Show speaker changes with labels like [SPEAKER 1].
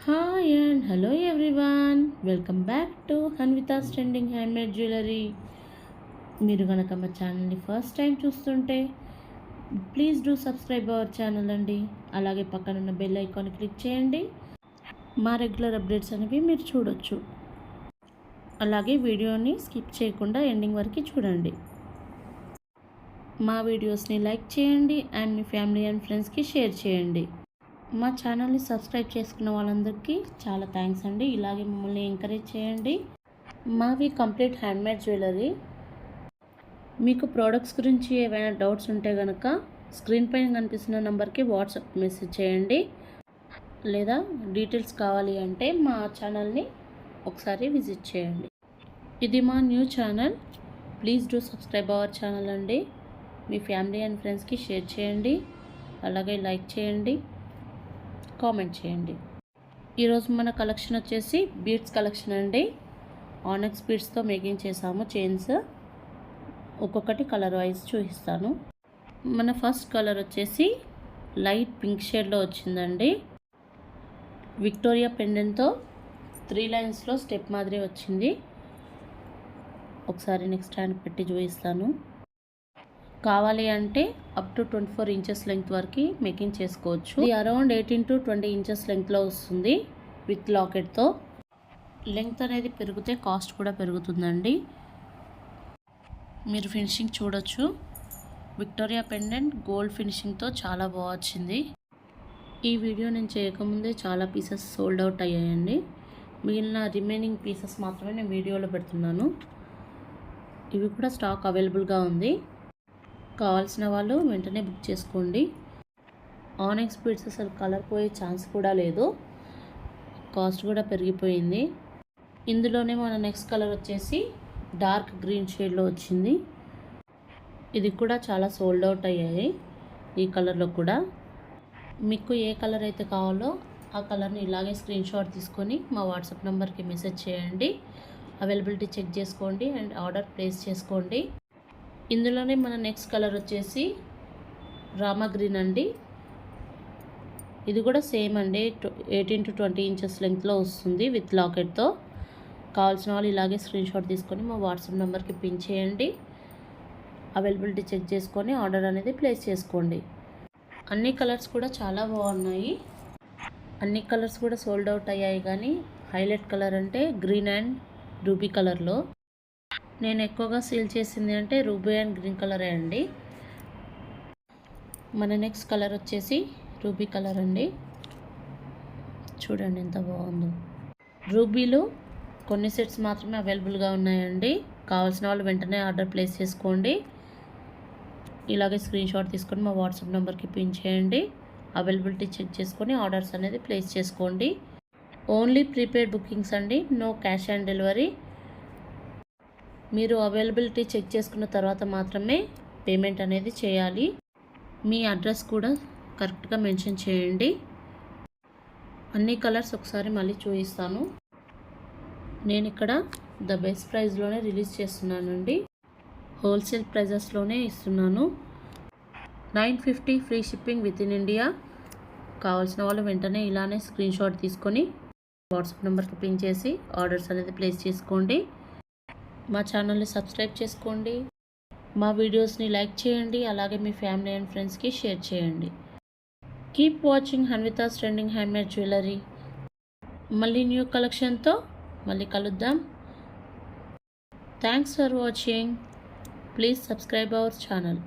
[SPEAKER 1] Hi and hello everyone, welcome back to Hanvitha's trending handmade jewellery. మీరు కనుక మా ఛానల్ని ఫస్ట్ టైం చూస్తుంటే please do subscribe our channel అండి. అలాగే పక్కనున్న బెల్ ఐకాన్ క్లిక్ చేయండి. మా రెగ్యులర్ అప్డేట్స్ అనేవి మీరు చూడొచ్చు. అలాగే వీడియోని స్కిప్ చేయకుండా ఎండింగ్ వరకు చూడండి. మా వీడియోస్ని లైక్ చేయండి అండ్ మీ ఫ్యామిలీ అండ్ ఫ్రెండ్స్కి షేర్ చేయండి. మా ఛానల్ని సబ్స్క్రైబ్ చేసుకున్న వాళ్ళందరికీ చాలా థ్యాంక్స్ అండి. ఇలాగే మమ్మల్ని ఎంకరేజ్ చేయండి. మావి కంప్లీట్ హ్యాండ్మేడ్ జ్యువెలరీ. మీకు ప్రోడక్ట్స్ గురించి ఏవైనా డౌట్స్ ఉంటే కనుక స్క్రీన్ పైన కనిపిస్తున్న నెంబర్కి వాట్సాప్ మెసేజ్ చేయండి. లేదా డీటెయిల్స్ కావాలి అంటే మా ఛానల్ని ఒకసారి విజిట్ చేయండి. ఇది మా new channel. Please do subscribe our channel అండి. మీ ఫ్యామిలీ అండ్ ఫ్రెండ్స్కి షేర్ చేయండి. అలాగే లైక్ చేయండి, కామెంట్ చేయండి. ఈరోజు మన కలెక్షన్ వచ్చేసి బీడ్స్ కలెక్షన్ అండి. ఆనెక్స్ బీడ్స్తో మేకింగ్ చేసాము చైన్స్. ఒక్కొక్కటి కలర్ వైజ్ చూపిస్తాను. మన ఫస్ట్ కలర్ వచ్చేసి లైట్ పింక్ షేడ్లో వచ్చిందండి. విక్టోరియా పెండెంట్తో 3 లైన్స్లో స్టెప్ మాదిరి వచ్చింది. ఒకసారి నెక్స్ట్ హ్యాండ్ పెట్టి చూపిస్తాను. కావాలి అంటే అప్ టు 24 ఇంచెస్ లెంగ్త్ వరకు మేకింగ్ చేసుకోవచ్చు. ఇది అరౌండ్ 18 to 20 ఇంచెస్ లెంగ్త్లో వస్తుంది విత్ లాకెట్తో. లెంగ్త్ అనేది పెరిగితే కాస్ట్ కూడా పెరుగుతుందండి. మీరు ఫినిషింగ్ చూడొచ్చు. విక్టోరియా పెండెంట్ గోల్డ్ ఫినిషింగ్తో చాలా బాగా వచ్చింది. ఈ వీడియో నేను చేయకముందే చాలా పీసెస్ సోల్డ్ అవుట్ అయ్యాయండి. మిగిలిన రిమైనింగ్ పీసెస్ మాత్రమే నేను వీడియోలో పెడుతున్నాను. ఇవి కూడా స్టాక్ అవైలబుల్గా ఉంది. కావాల్సిన వాళ్ళు వెంటనే బుక్ చేసుకోండి. ఆనెక్స్ బీడ్స్ అసలు కలర్ పోయే ఛాన్స్ కూడా లేదు. కాస్ట్ కూడా పెరిగిపోయింది. ఇందులోనే మన నెక్స్ట్ కలర్ వచ్చేసి డార్క్ గ్రీన్ షేడ్లో వచ్చింది. ఇది కూడా చాలా సోల్డ్ అవుట్ అయ్యాయి. ఈ కలర్లో కూడా మీకు ఏ కలర్ అయితే కావాలో ఆ కలర్ని ఇలాగే స్క్రీన్ షాట్ తీసుకొని మా వాట్సాప్ నెంబర్కి మెసేజ్ చేయండి. అవైలబిలిటీ చెక్ చేసుకోండి అండ్ ఆర్డర్ ప్లేస్ చేసుకోండి. ఇందులోనే మన నెక్స్ట్ కలర్ వచ్చేసి రామా గ్రీన్ అండి. ఇది కూడా సేమ్ అండి. 18 to 20 ఇంచెస్ లెంగ్త్లో వస్తుంది విత్ లాకెట్తో. కావాల్సిన వాళ్ళు ఇలాగే స్క్రీన్ షాట్ తీసుకొని మా వాట్సాప్ నెంబర్కి పిన్ చేయండి. అవైలబిలిటీ చెక్ చేసుకొని ఆర్డర్ అనేది ప్లేస్ చేసుకోండి. అన్ని కలర్స్ కూడా చాలా బాగున్నాయి. అన్ని కలర్స్ కూడా సోల్డ్ అవుట్ అయ్యాయి. కానీ హైలైట్ కలర్ అంటే గ్రీన్ అండ్ రూబీ కలర్లో. నేను ఎక్కువగా సేల్ చేసింది అంటే రూబీ అండ్ గ్రీన్ కలరే అండి. మన నెక్స్ట్ కలర్ వచ్చేసి రూబీ కలర్ అండి. చూడండి ఎంత బాగుందో. రూబీలో కొన్ని సెట్స్ మాత్రమే అవైలబుల్గా ఉన్నాయండి. కావాల్సిన వాళ్ళు వెంటనే ఆర్డర్ ప్లేస్ చేసుకోండి. ఇలాగే స్క్రీన్ షాట్ తీసుకొని మా వాట్సాప్ నెంబర్కి పిన్ చేయండి. అవైలబిలిటీ చెక్ చేసుకొని ఆర్డర్స్ అనేది ప్లేస్ చేసుకోండి. ఓన్లీ ప్రీపెయిడ్ బుకింగ్స్ అండి, నో క్యాష్ ఆన్ డెలివరీ. మీరు అవైలబిలిటీ చెక్ చేసుకున్న తర్వాత మాత్రమే పేమెంట్ అనేది చేయాలి. మీ అడ్రస్ కూడా కరెక్ట్గా మెన్షన్ చేయండి. అన్ని కలర్స్ ఒకసారి మళ్ళీ చూపిస్తాను. నేను ఇక్కడ ద బెస్ట్ ప్రైస్లోనే రిలీజ్ చేస్తున్నానండి. హోల్సేల్ ప్రైజెస్లోనే ఇస్తున్నాను. 950 free shipping with in India. కావాల్సిన వాళ్ళు వెంటనే ఇలానే స్క్రీన్ షాట్ తీసుకొని వాట్సాప్ నెంబర్కి పిన్ చేసి ఆర్డర్స్ అనేది ప్లేస్ చేసుకోండి. మా ఛానల్ని సబ్స్క్రైబ్ చేసుకోండి. మా వీడియోస్ని లైక్ చేయండి. అలాగే మీ ఫ్యామిలీ అండ్ ఫ్రెండ్స్కి షేర్ చేయండి. Keep watching Hanvitha's trending handmade jewellery. మళ్ళీ న్యూ కలెక్షన్తో మళ్ళీ కలుద్దాం. Thanks for watching. Please subscribe our channel.